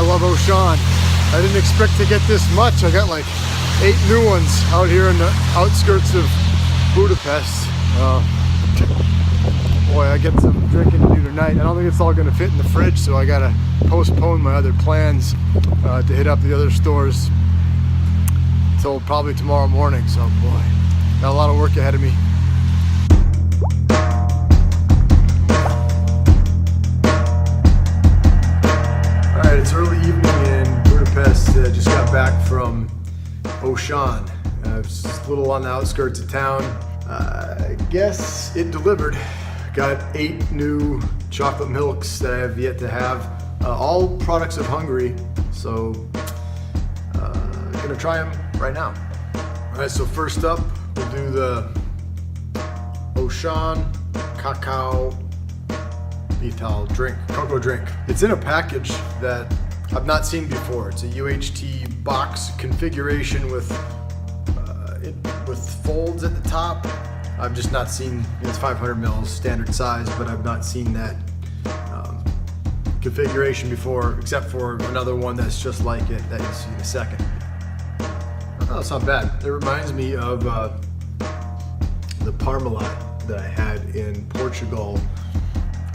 love Auchan. I didn't expect to get this much. I got like 8 new ones out here in the outskirts of Budapest. Boy, I get some drinking to do tonight. I don't think it's all going to fit in the fridge, so I got to postpone my other plans to hit up the other stores until probably tomorrow morning. So, boy, got a lot of work ahead of me. Alright, it's early evening in Budapest. Just got back from Auchan. It's just a little on the outskirts of town. I guess it delivered. Got 8 new chocolate milks that I have yet to have. All products of Hungary, so gonna try them right now. Alright, so first up, we'll do the Auchan Cacao Vital drink, cocoa drink. It's in a package that I've not seen before. It's a UHT box configuration with folds at the top. I've just not seen, it's 500 mils standard size, but I've not seen that configuration before, except for another one that's just like it that you'll see in a second. Oh, it's not bad. It reminds me of the Parmalat that I had in Portugal,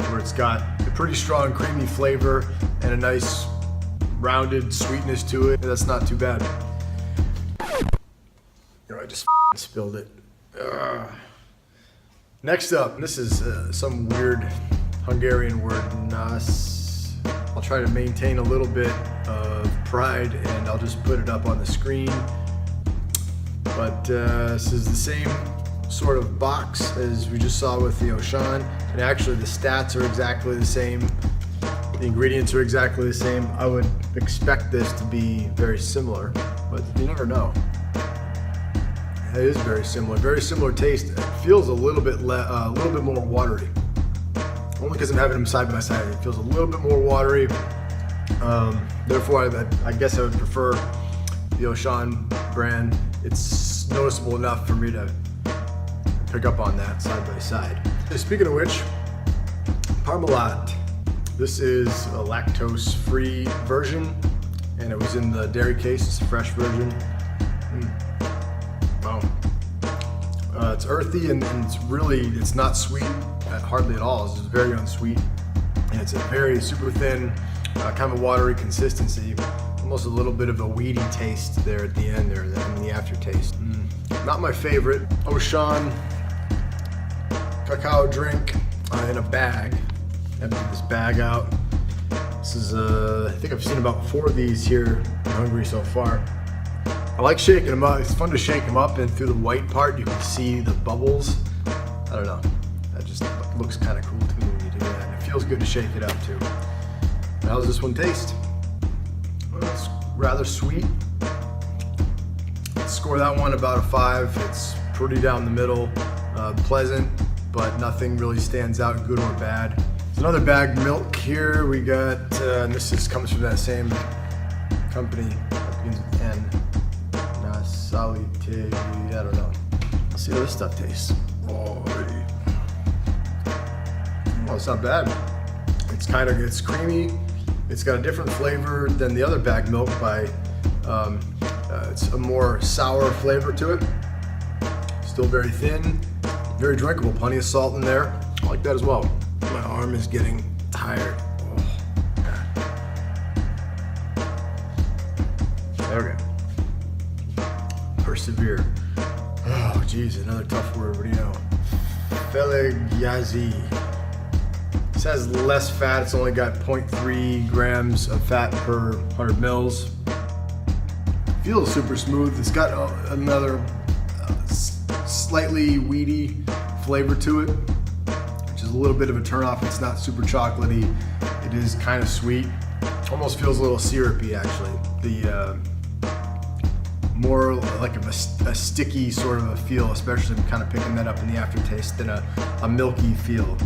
where it's got a pretty strong creamy flavor and a nice rounded sweetness to it. That's not too bad. I just spilled it. Next up, this is some weird Hungarian word, nas. I'll try to maintain a little bit of pride and I'll just put it up on the screen. But this is the same sort of box as we just saw with the Auchan, and actually the stats are exactly the same. The ingredients are exactly the same. I would expect this to be very similar, but you never know. It is very similar taste. It feels a little bit more watery. Only because I'm having them side by side. It feels a little bit more watery. Therefore, I guess I would prefer the Auchan brand. It's noticeable enough for me to pick up on that side by side. Speaking of which, Parmalat. This is a lactose-free version, and it was in the dairy case. It's a fresh version. Wow. It's earthy and it's not sweet hardly at all. It's just very unsweet. And it's a very super thin, kind of watery consistency. Almost a little bit of a weedy taste there at the end there, in the aftertaste. Not my favorite. Auchan cacao drink in a bag. Emptied this bag out. This is, I think I've seen about 4 of these here in Hungary so far. I like shaking them up. It's fun to shake them up, and through the white part you can see the bubbles. I don't know. That just looks kind of cool to me when you do that. And it feels good to shake it up too. How does this one taste? Well, it's rather sweet. Let's score that one about a 5. It's pretty down the middle. Pleasant, but nothing really stands out, good or bad. There's another bag milk here. We got, and this comes from that same company. It begins with N. Nasalite, I don't know. Let's see how this stuff tastes. Oh, it's not bad. It's creamy. It's got a different flavor than the other bag milk by, it's a more sour flavor to it. Still very thin, very drinkable, plenty of salt in there. I like that as well. My arm is getting tired. Oh, God. There we go. Persevere. Oh, geez, another tough word. What do you know? Felegyazi. This has less fat. It's only got 0.3 grams of fat per 100 mils. Feels super smooth. It's got another slightly weedy flavor to it, which is a little bit of a turnoff. It's not super chocolatey. It is kind of sweet. Almost feels a little syrupy, actually. The more like a sticky sort of a feel, especially kind of picking that up in the aftertaste, than a milky feel.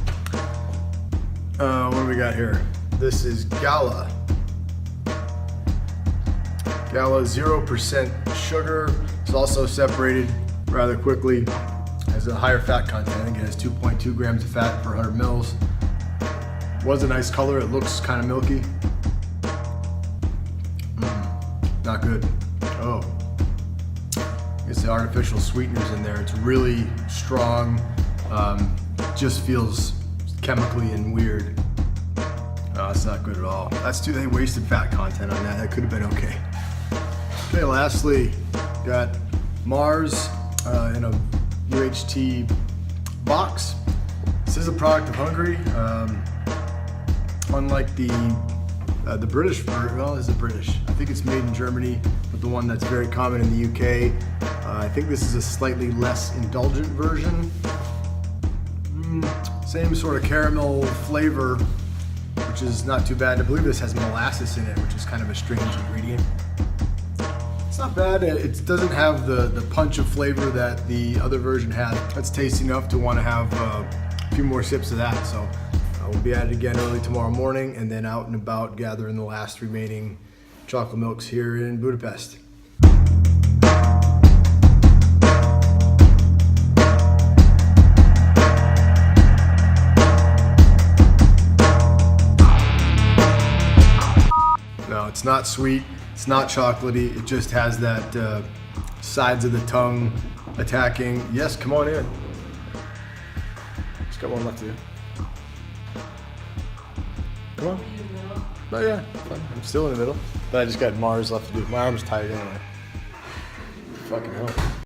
What do we got here? This is Gala. Gala 0% sugar. It's also separated rather quickly. Has a higher fat content. I think it has 2.2 grams of fat per 100 mils. Was a nice color. It looks kind of milky. Not good. Oh. It's the artificial sweeteners in there. It's really strong. Just feels chemically and weird. Oh, it's not good at all. They wasted fat content on that. That could have been okay. Okay, lastly, got Mars in a UHT box. This is a product of Hungary. Unlike the British version, well, this is British. I think it's made in Germany, but the one that's very common in the UK. I think this is a slightly less indulgent version. Same sort of caramel flavor, which is not too bad. I believe this has molasses in it, which is kind of a strange ingredient. It's not bad. It doesn't have the punch of flavor that the other version had. That's tasty enough to want to have a few more sips of that. So we'll be at it again early tomorrow morning, and then out and about gathering the last remaining chocolate milks here in Budapest. No, it's not sweet, it's not chocolatey, it just has that sides of the tongue attacking. Yes, come on in. Just got one left to do. Come on. Oh yeah, fine. I'm still in the middle, but I just got Mars left to do. My arm's tired anyway. Fucking hell.